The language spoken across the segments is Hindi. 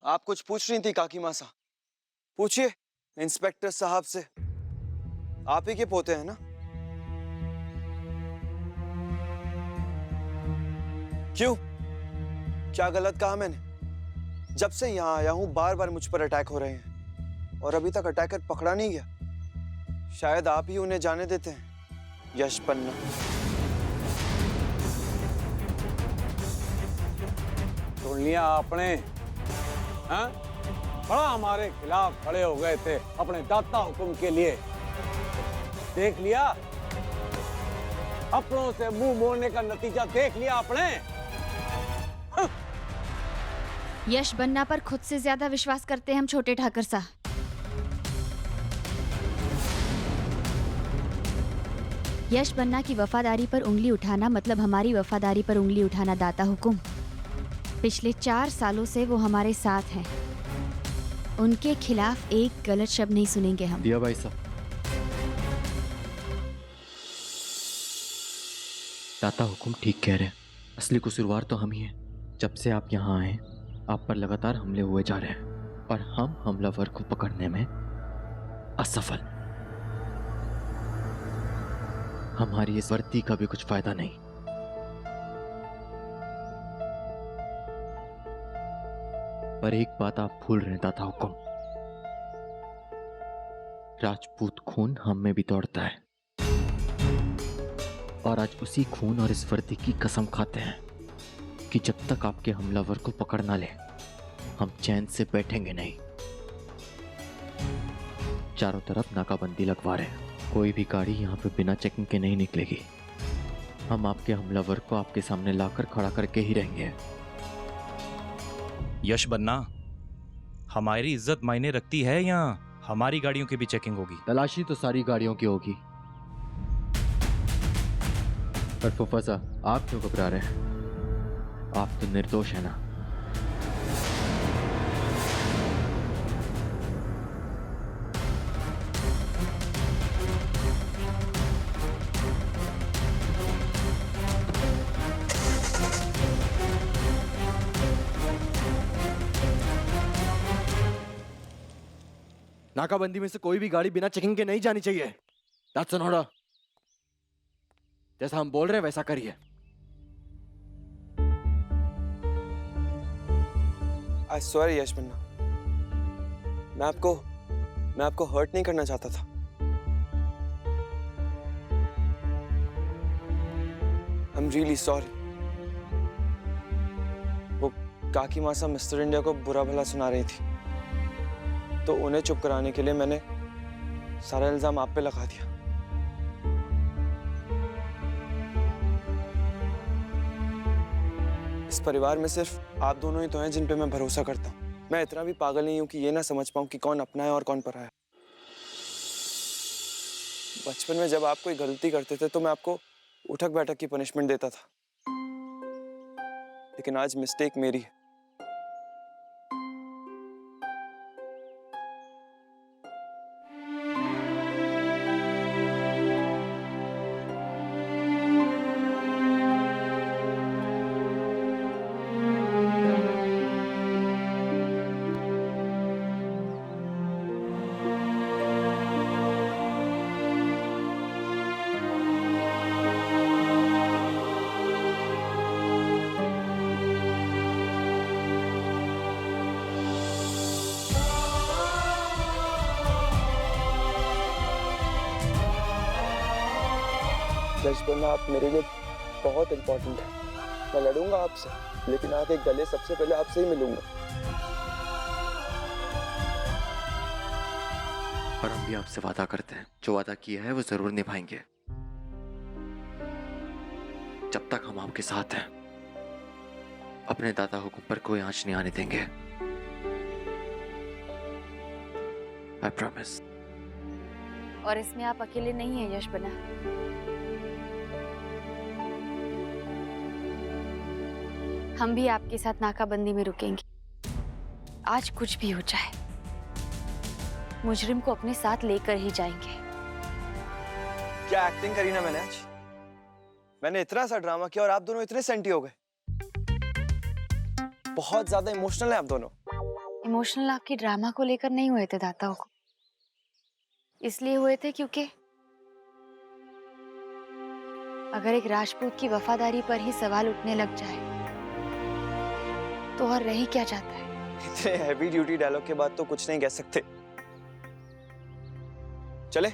आप कुछ पूछ रही थी काकी मासा? पूछिए इंस्पेक्टर साहब से। आप ही के पोते हैं ना? क्यों? क्या गलत कहा मैंने? जब से यहां आया हूं बार बार मुझ पर अटैक हो रहे हैं और अभी तक अटैकर पकड़ा नहीं गया। शायद आप ही उन्हें जाने देते हैं, यश पन्ना। सुन लिया आपने? हाँ? बड़ा हमारे खिलाफ खड़े हो गए थे अपने दाता हुक्म के लिए। देख लिया? अपनों से मुंह मोड़ने का नतीजा देख लिया आपने? हाँ? यश बन्ना पर खुद से ज्यादा विश्वास करते हैं हम छोटे ठाकर साहब। यश बन्ना की वफादारी पर उंगली उठाना मतलब हमारी वफादारी पर उंगली उठाना। दाता हुकुम, पिछले 4 सालों से वो हमारे साथ हैं। उनके खिलाफ एक गलत शब्द नहीं सुनेंगे हम। दिया भाई साहब। दाता हुकुम ठीक कह रहे हैं। असली कसूरवार तो हम ही हैं। जब से आप यहाँ आए आप पर लगातार हमले हुए जा रहे हैं और हम हमलावर को पकड़ने में असफल। हमारी इस वर्दी का भी कुछ फायदा नहीं। पर एक बात आप भूल रहे हैं दाता हुकुम, राजपूत खून हम में भी दौड़ता है और आज उसी खून और इस वर्दी की कसम खाते हैं कि जब तक आपके हमलावर को पकड़ ना ले हम चैन से बैठेंगे नहीं। चारों तरफ नाकाबंदी लगवा रहे हैं। कोई भी गाड़ी यहाँ पे बिना चेकिंग के नहीं निकलेगी। हम आपके हमलावर को आपके सामने लाकर खड़ा करके ही रहेंगे। यश बन्ना, हमारी इज्जत मायने रखती है या हमारी गाड़ियों की भी चेकिंग होगी? तलाशी तो सारी गाड़ियों की होगी। पर फूफा साहब आप क्यों घबरा रहे हैं? आप तो निर्दोष है ना। नाकाबंदी में से कोई भी गाड़ी बिना चेकिंग के नहीं जानी चाहिए। That's an order। जैसा हम बोल रहे हैं वैसा करिए। आई सॉरी यश बन्ना, मैं आपको हर्ट नहीं करना चाहता था। I am really sorry. वो काकी मासा मिस्टर इंडिया को बुरा भला सुना रही थी तो उन्हें चुप कराने के लिए मैंने सारा इल्जाम आप पे लगा दिया। इस परिवार में सिर्फ आप दोनों ही तो हैं जिन पे मैं भरोसा करता हूँ। मैं इतना भी पागल नहीं हूं कि ये ना समझ पाऊं कि कौन अपना है और कौन पराया है। बचपन में जब आप कोई गलती करते थे तो मैं आपको उठक बैठक की पनिशमेंट देता था, लेकिन आज मिस्टेक मेरी है। यश बन्ना, आप मेरे लिए बहुत इंपॉर्टेंट है। मैं लड़ूंगा आपसे, लेकिन आके गले सबसे पहले आपसे ही मिलूंगा। और हम भी आपसे वादा करते हैं, जो वादा किया है वो जरूर निभाएंगे। जब तक हम आपके साथ हैं अपने दादा हुकुम पर कोई आंच नहीं आने देंगे। I promise. और इसमें आप अकेले नहीं हैं यश बन्ना। हम भी आपके साथ नाकाबंदी में रुकेंगे। आज कुछ भी हो जाए मुजरिम को अपने साथ लेकर ही जाएंगे। क्या एक्टिंग करी ना मैंने आज? मैंने इतना सा ड्रामा किया और आप दोनों इतने सेंटी हो गए। बहुत ज्यादा इमोशनल है आप दोनों। इमोशनल आपकी ड्रामा को लेकर नहीं हुए थे दाता हुकुम। इसलिए हुए थे क्योंकि अगर एक राजपूत की वफादारी पर ही सवाल उठने लग जाए तो और रह ही क्या जाता है। इतने हैवी ड्यूटी डायलॉग के बाद तो कुछ नहीं कह सकते। चले?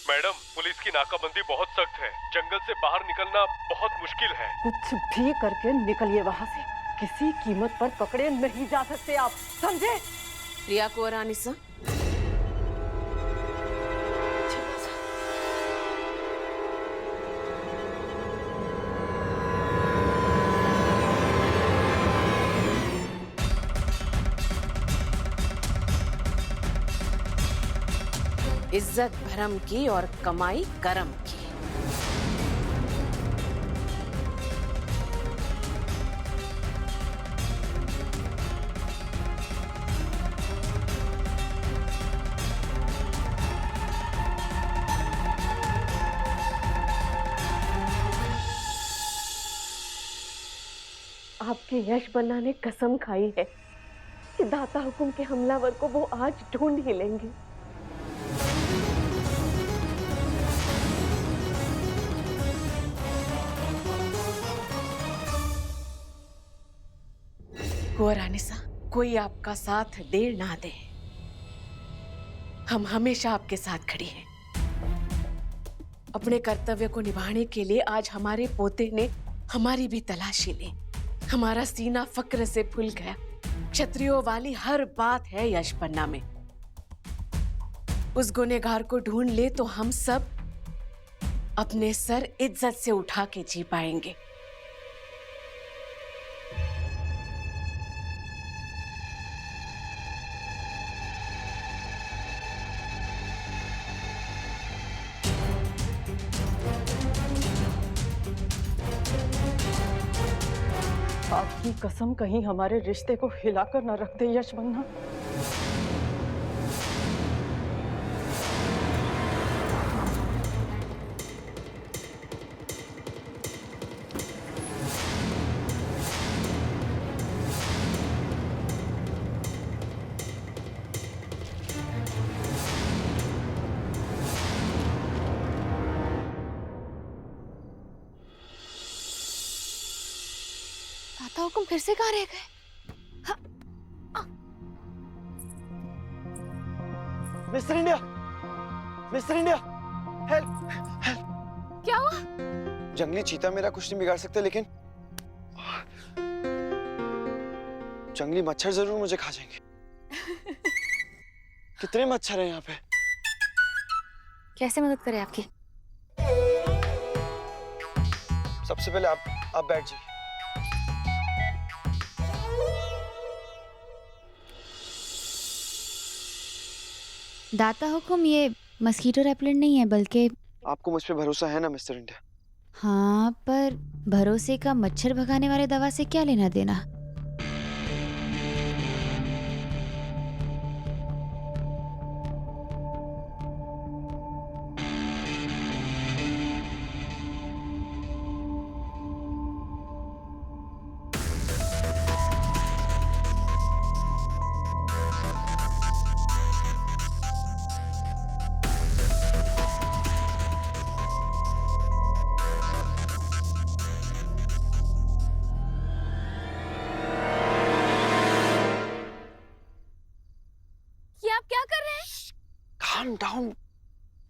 मैडम, पुलिस की नाकाबंदी बहुत सख्त है। जंगल से बाहर निकलना बहुत मुश्किल है। कुछ भी करके निकलिए वहाँ से। किसी कीमत पर पकड़े नहीं जा सकते आप, समझे? रिया को और आनिसा, इज्जत भरम की और कमाई करम की। आपके यश बन्ना ने कसम खाई है कि दाता हुकुम के हमलावर को वो आज ढूंढ ही लेंगे। और आनिसा, कोई आपका साथ दे ना दे, हम हमेशा आपके साथ खड़ी हैं। अपने कर्तव्य को निभाने के लिए आज हमारे पोते ने हमारी भी तलाशी ली। हमारा सीना फक्र से फूल गया। क्षत्रियों वाली हर बात है यश पन्ना में। उस गुनहगार को ढूंढ ले तो हम सब अपने सर इज्जत से उठा के जी पाएंगे। आपकी कसम कहीं हमारे रिश्ते को हिलाकर न रख दे यश बन्ना। दाता हुकुम फिर से कहाँ रह गए? Mister India, mister India, help, help. क्या हुआ? जंगली चीता मेरा कुछ नहीं बिगाड़ सकते, लेकिन जंगली मच्छर जरूर मुझे खा जाएंगे। कितने मच्छर हैं यहाँ पे? कैसे मदद करें आपकी? सबसे पहले आप बैठ जाइए। दाता हुकुम, ये मस्कीटो रेपेलेंट नहीं है, बल्कि आपको मुझ पे भरोसा है ना मिस्टर इंडिया? हाँ, पर भरोसे का मच्छर भगाने वाले दवा से क्या लेना देना? Calm down।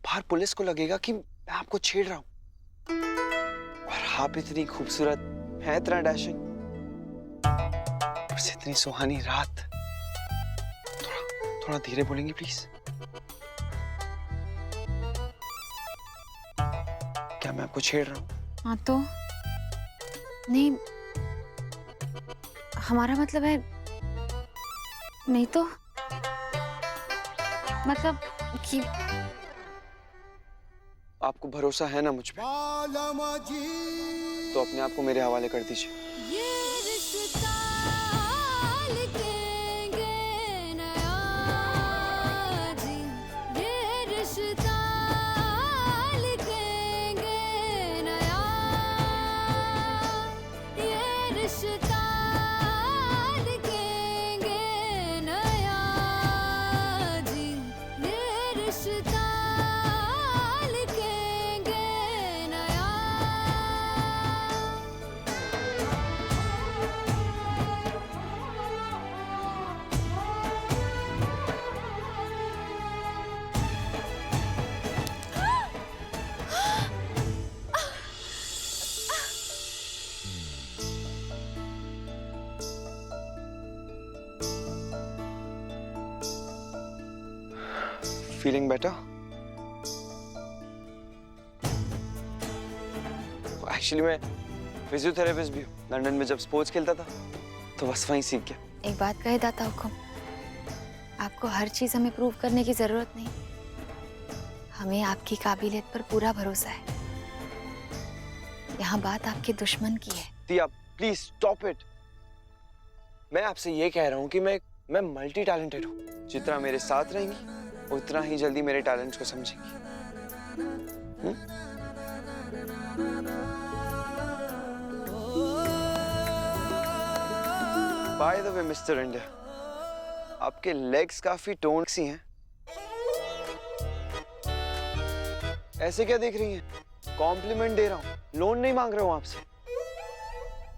बाहर पुलिस को लगेगा कि मैं आपको छेड़ रहा हूँ। और आप इतनी खूबसूरत हैं, इतना डैशिंग, बस इतनी सुहानी रात। थोड़ा धीरे बोलेंगे प्लीज? क्या मैं आपको छेड़ रहा हूँ? हाँ तो नहीं, हमारा मतलब है नहीं तो मतलब कि आपको भरोसा है ना मुझ पे? तो अपने आप को मेरे हवाले कर दीजिए। Feeling better? एक्चुअली मैं फिजियोथेरेपिस्ट भी हूँ। लंदन में जब स्पोर्ट्स खेलता था तो बस वहीं सीख गया। एक बात कहे दाता हुकुम, आपको हर चीज हमें प्रूव करने की जरूरत नहीं। हमें आपकी काबिलियत पर पूरा भरोसा है। यहाँ बात आपके दुश्मन की है। दिया, प्लीज स्टॉप इट। मैं आपसे ये कह रहा हूँ कि मैं मल्टी टैलेंटेड हूँ। जितना मेरे साथ रहेंगी उतना ही जल्दी मेरे टैलेंट्स को समझेंगी। By the way mister India, आपके लेग्स काफी टोन सी हैं। ऐसे क्या देख रही हैं? कॉम्प्लीमेंट दे रहा हूँ, लोन नहीं मांग रहा हूँ आपसे।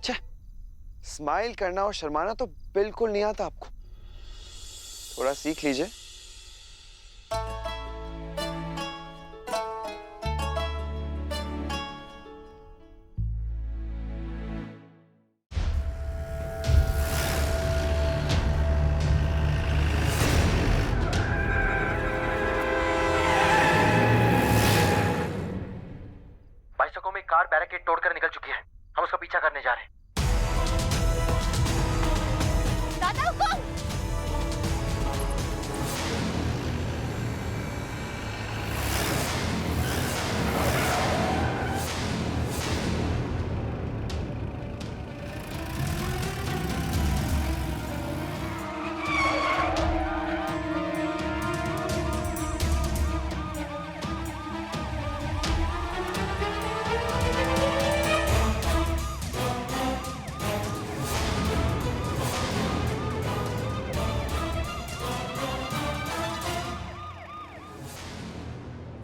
छे, स्माइल करना और शर्माना तो बिल्कुल नहीं आता आपको। थोड़ा सीख लीजिए। बाइसकों में कार बैरिकेड तोड़कर निकल चुकी है। हम उसका पीछा करने जा रहे हैं। दादा हुकुम!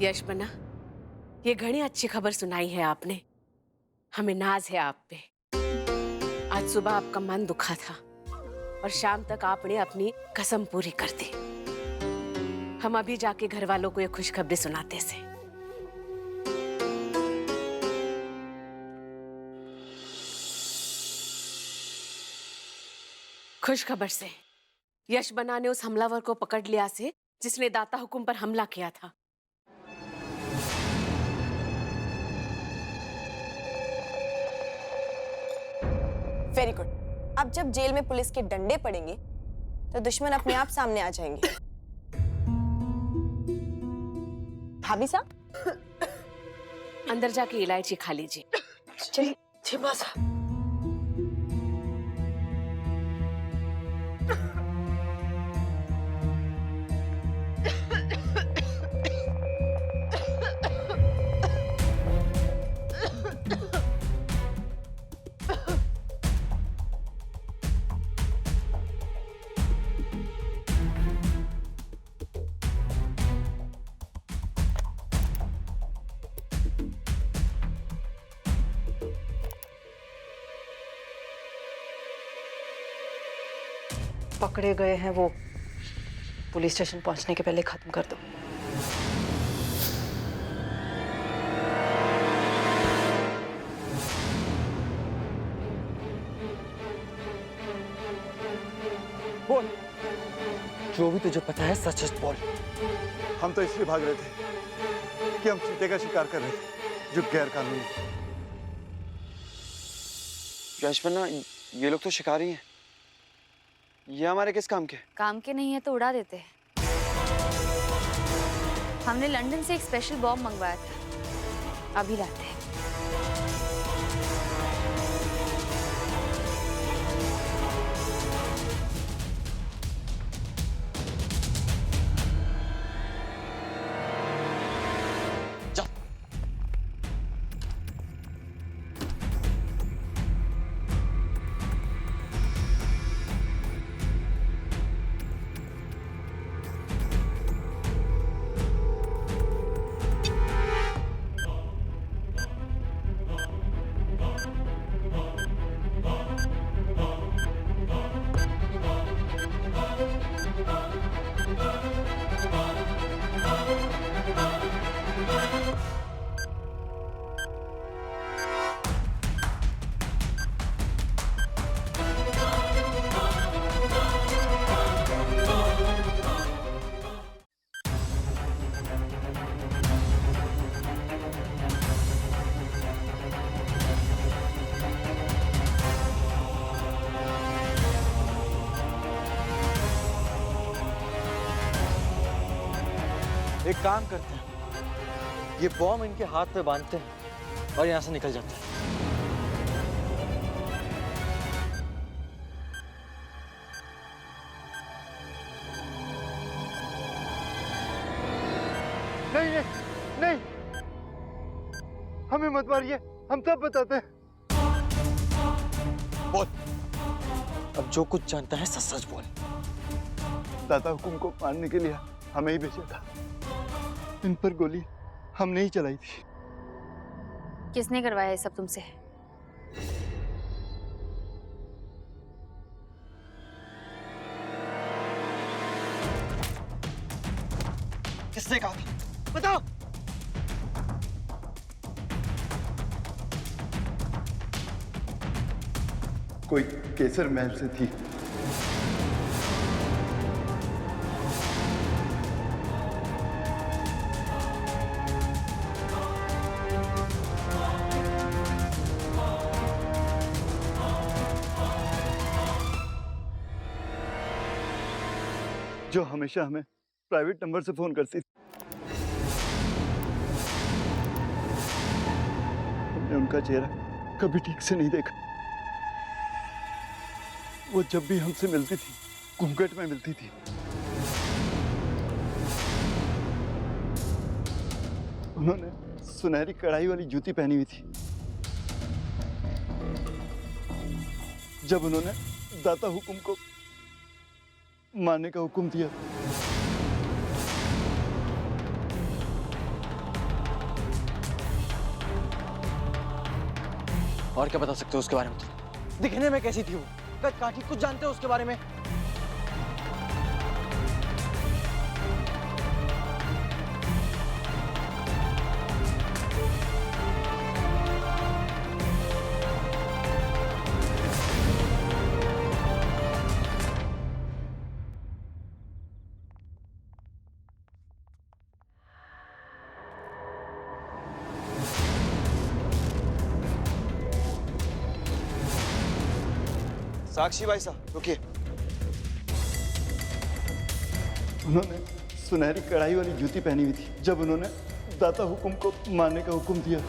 यश बना, ये घनी अच्छी खबर सुनाई है आपने। हमें नाज है आप पे। आज सुबह आपका मन दुखा था और शाम तक आपने अपनी कसम पूरी कर दी। हम अभी जाके घर वालों को ये खुशखबरी सुनाते से। खुशखबर से यश बना ने उस हमलावर को पकड़ लिया से जिसने दाता हुकुम पर हमला किया था। Very good. अब जब जेल में पुलिस के डंडे पड़ेंगे तो दुश्मन अपने आप सामने आ जाएंगे। भाभी साहब, अंदर जाके इलायची खा लीजिए। चलिए। पकड़े गए हैं वो पुलिस स्टेशन पहुंचने के पहले खत्म कर दो। बोल, जो भी तुझे पता है सच सच बोल। हम तो इसलिए भाग रहे थे कि हम चीते का शिकार कर रहे थे जो गैर कानूनी। यशवन्ना, ये लोग तो शिकारी हैं। ये हमारे किस काम के? काम के नहीं है तो उड़ा देते। हमने लंदन से एक स्पेशल बॉम्ब मंगवाया था, अभी लाते हैं। एक काम करते हैं, ये बॉम्ब इनके हाथ पे बांधते हैं और यहाँ से निकल जाते हैं। नहीं नहीं नहीं, हमें मत मारिए, हम सब बताते हैं। बोल, अब जो कुछ जानता है सच सच बोल। दाता हुकुम को मारने के लिए हमें ही भेजा था। इन पर गोली हमने ही चलाई थी। किसने करवाया ये सब तुमसे? किसने कहा था? बताओ। कोई केसर महल से थी। जो हमेशा हमें प्राइवेट नंबर से फोन करती थी। हमने उनका चेहरा कभी ठीक से नहीं देखा। वो जब भी हमसे मिलती थी, घूंघट में मिलती थी। उन्होंने सुनहरी कढ़ाई वाली जूती पहनी हुई थी। जब उन्होंने दाता हुकुम को मारने का हुक्म दिया, और क्या बता सकते हो उसके बारे में? दिखने में कैसी थी वो? काठी कुछ जानते हो उसके बारे में? साक्षी भाई साहब रुकिए। उन्होंने सुनहरी कढ़ाई वाली जूती पहनी हुई थी जब उन्होंने दाता हुकुम को मारने का हुक्म दिया।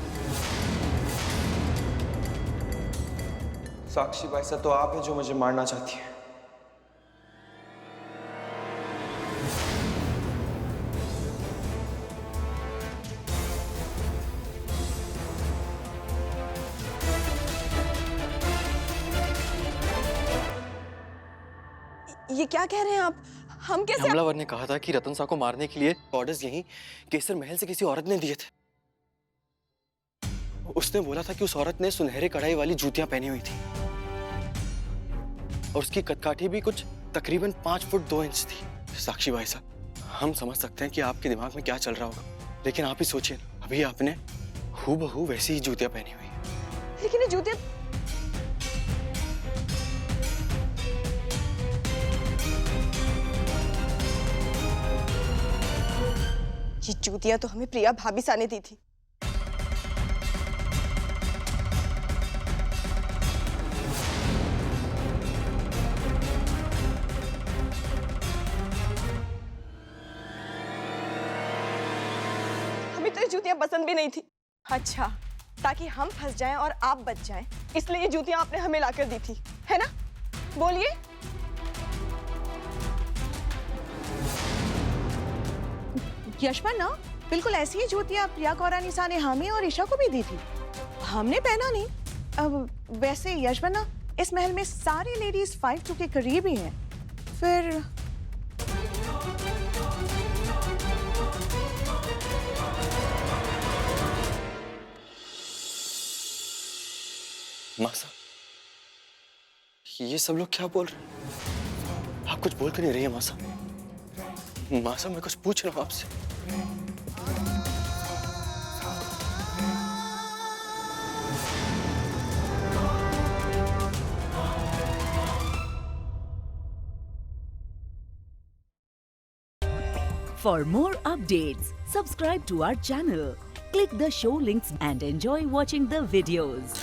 साक्षी भाई साहब तो आप हैं जो मुझे मारना चाहती हैं। ये क्या कह रहे हैं आप? हम कैसे? हमलावर ने कहा था कि रतन साह को मारने के लिए ऑर्डर्स यहीं केसर महल से किसी औरत ने दिए थे। उसने बोला था कि उस औरत ने सुनहरे कढ़ाई वाली जूतियां पहनी हुई थी और उसकी कदकाठी भी कुछ तकरीबन 5 फुट 2 इंच थी। साक्षी भाई साहब, हम समझ सकते हैं कि आपके दिमाग में क्या चल रहा होगा, लेकिन आप ही सोचिए, अभी आपने हूबहू वैसी ही जूतियां पहनी हुई है। लेकिन ये जूतियां ये जूतियां तो हमें प्रिया भाभी सा ने दी थी। हमें तो ये जूतियां पसंद भी नहीं थी। अच्छा, ताकि हम फंस जाएं और आप बच जाएं, इसलिए ये जूतियां आपने हमें लाकर दी थी, है ना? बोलिए। यशवंत, बिल्कुल ऐसी ही जूतियां प्रिया कौरानिसा ने हमें और ईशा को भी दी थी। हमने पहना नहीं। अब वैसे यशवंत, इस महल में सारी लेडीज 5'2" के करीब ही हैं। फिर मासा, ये सब लोग क्या बोल रहे हैं? आप कुछ बोल तो नहीं रही है मासा? मासा, मैं कुछ पूछ रहा हूं आपसे। For more updates, subscribe to our channel, click the show links and enjoy watching the videos.